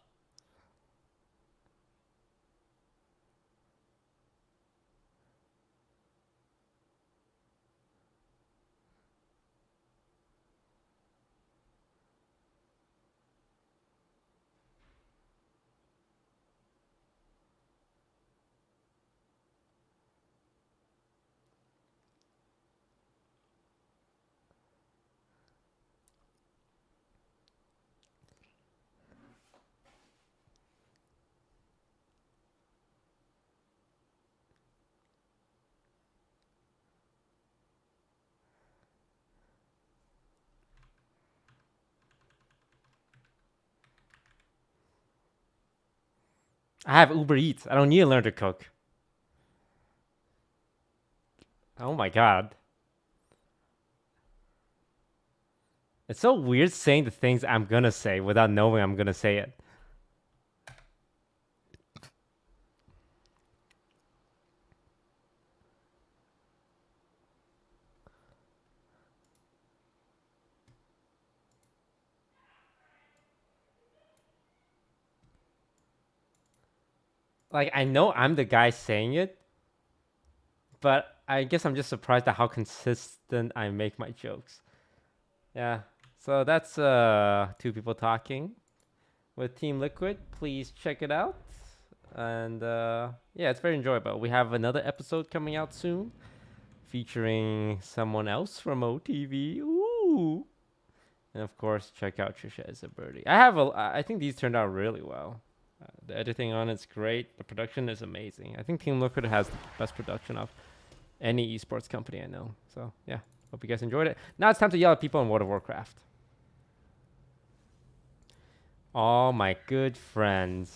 I have Uber Eats. I don't need to learn to cook. Oh my god. It's so weird saying the things I'm gonna say without knowing I'm gonna say it. Like, I know I'm the guy saying it, but I guess I'm just surprised at how consistent I make my jokes. Yeah. So that's two people talking with Team Liquid. Please check it out. And yeah, it's very enjoyable. We have another episode coming out soon featuring someone else from OTV. Ooh. And of course, check out Trisha as a birdie. I think these turned out really well. The editing on it's great. The production is amazing. I think Team Liquid has the best production of any esports company I know. So yeah, hope you guys enjoyed it. Now it's time to yell at people in World of Warcraft. All my good friends.